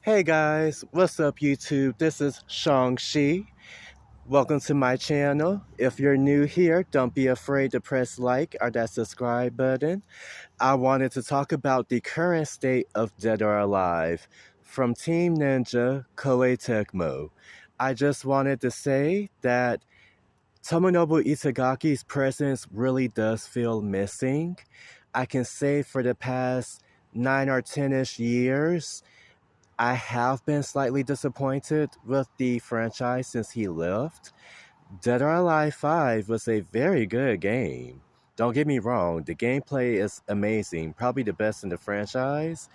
Hey guys, what's up YouTube? This is Shang-Chi. Welcome to my channel. If you're new here, don't be afraid to press like or that subscribe button. I wanted to talk about the current state of Dead or Alive from Team Ninja Koei Tecmo. I just wanted to say that Tomonobu Itagaki's presence really does feel missing. I can say for the past 9 or 10-ish years, I have been slightly disappointed with the franchise since he left. Dead or Alive 5 was a very good game. Don't get me wrong, the gameplay is amazing, probably the best in the franchise.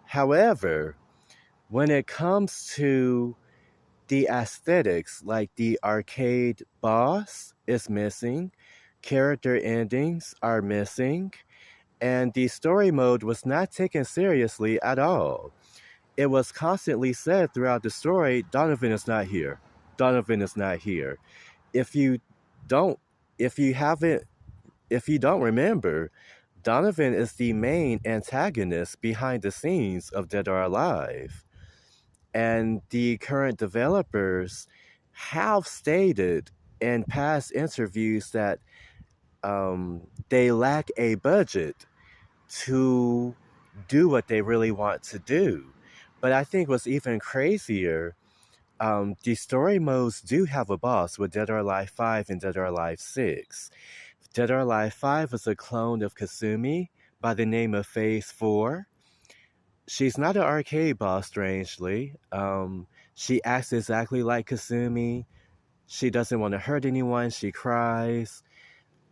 However, when it comes to the aesthetics, like the arcade boss is missing, character endings are missing, and the story mode was not taken seriously at all. It was constantly said throughout the story, Donovan is not here. Donovan is not here. If you don't if you haven't if you don't remember, Donovan is the main antagonist behind the scenes of Dead or Alive. And the current developers have stated in past interviews that they lack a budget to do what they really want to do. But I think what's even crazier, the story modes do have a boss with Dead or Alive 5 and Dead or Alive 6. Dead or Alive 5 was a clone of Kasumi by the name of Phase 4. She's not an arcade boss, strangely. She acts exactly like Kasumi. She doesn't want to hurt anyone. She cries.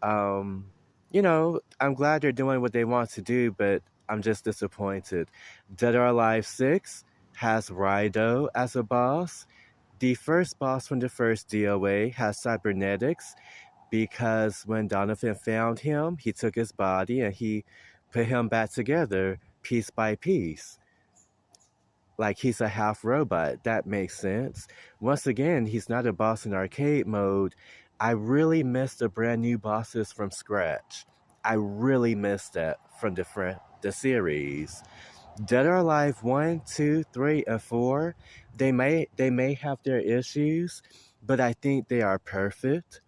Um, I'm glad they're doing what they want to do, but I'm just disappointed. Dead or Alive 6 has Raido as a boss. The first boss from the first DOA has cybernetics because when Donovan found him, he took his body and he put him back together piece by piece. Like he's a half robot. That makes sense. Once again, he's not a boss in arcade mode. I really miss the brand new bosses from scratch. I really miss that from the series. Dead or Alive 1, 2, 3, and 4, they may have their issues, but I think they are perfect.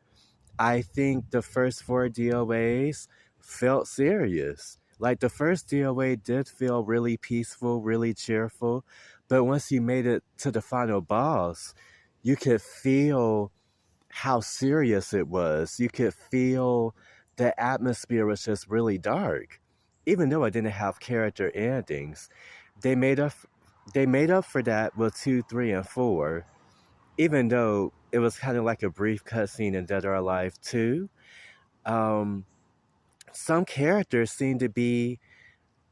I think the first four DOAs felt serious. Like the first DOA did feel really peaceful, really cheerful, but once you made it to the final boss, you could feel how serious it was. You could feel the atmosphere was just really dark. Even though it didn't have character endings, they made up they made up for that with 2, 3, and 4. Even though it was kind of like a brief cutscene in Dead or Alive 2, um, some characters seem to be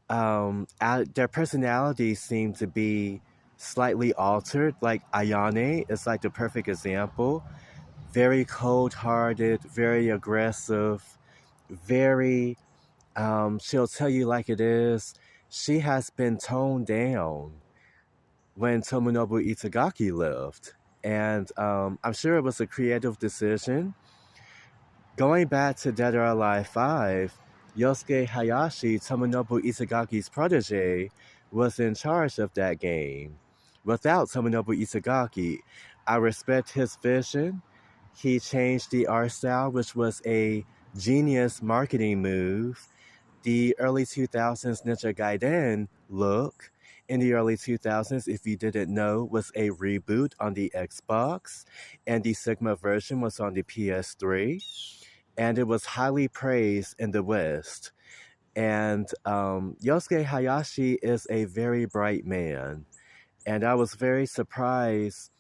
their personalities seem to be slightly altered. Like Ayane is like the perfect example. Very cold-hearted, very aggressive, very she'll tell you like it is. She has been toned down when Tomonobu Itagaki left. And I'm sure it was a creative decision. Going back to Dead or Alive 5, Yosuke Hayashi, Tomonobu Itagaki's protege, was in charge of that game. Without Tomonobu Itagaki, I respect his vision. He changed the art style, which was a genius marketing move. The early 2000s Ninja Gaiden look in the early 2000s, if you didn't know, was a reboot on the Xbox, and the Sigma version was on the PS3, and it was highly praised in the West. And Yosuke Hayashi is a very bright man, and I was very surprised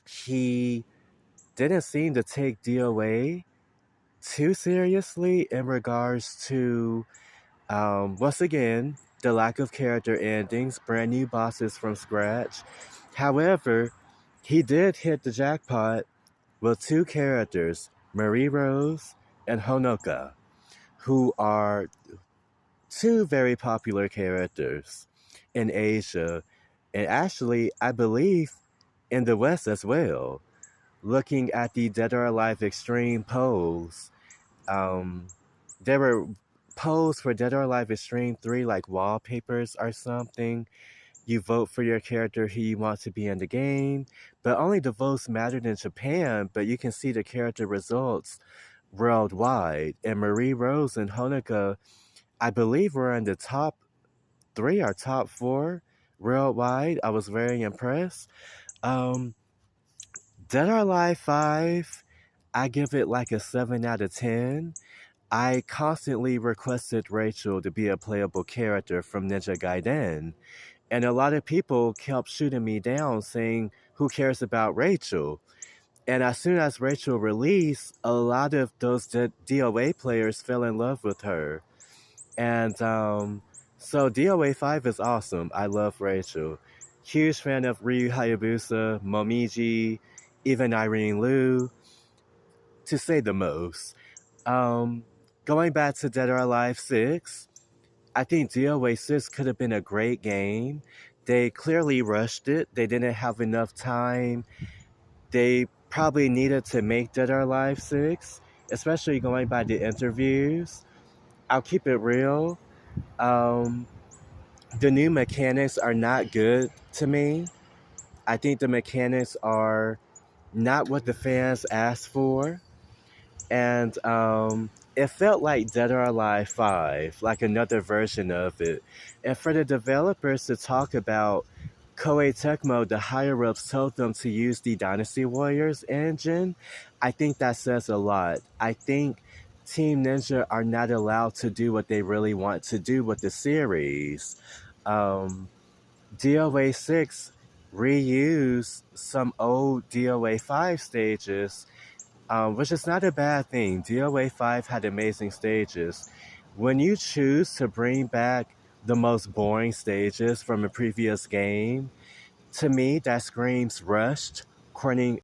he didn't seem to take DOA too seriously in regards to once again, the lack of character endings, brand new bosses from scratch. However, he did hit the jackpot with two characters, Marie Rose and Honoka, who are two very popular characters in Asia, and actually, I believe, in the West as well. Looking at the Dead or Alive Extreme polls, um, there were polls for Dead or Alive Extreme 3 like wallpapers or something. You vote for your character who you want to be in the game, but only the votes mattered in Japan, but you can see the character results worldwide. And Marie Rose and Honoka, I believe, were in the top three or top four worldwide. I was very impressed. Um, Dead or Alive 5, I give it like a 7 out of 10. I constantly requested Rachel to be a playable character from Ninja Gaiden, and a lot of people kept shooting me down saying, who cares about Rachel? And as soon as Rachel released, a lot of those DOA players fell in love with her. And so DOA 5 is awesome. I love Rachel. Huge fan of Ryu Hayabusa, Momiji, even Irene Liu, to say the most. Um, Going back to Dead or Alive 6, I think DOA 6 could have been a great game. They clearly rushed it. They didn't have enough time. They probably needed to make Dead or Alive 6, especially going by the interviews. I'll keep it real. Um, the new mechanics are not good to me. I think the mechanics are not what the fans asked for. And it felt like Dead or Alive 5, like another version of it. And for the developers to talk about Koei Tecmo, the higher ups told them to use the Dynasty Warriors engine, I think that says a lot. I think Team Ninja are not allowed to do what they really want to do with the series. Um, DOA 6 reused some old DOA 5 stages, which is not a bad thing. DOA 5 had amazing stages. When you choose to bring back the most boring stages from a previous game, to me that screams rushed,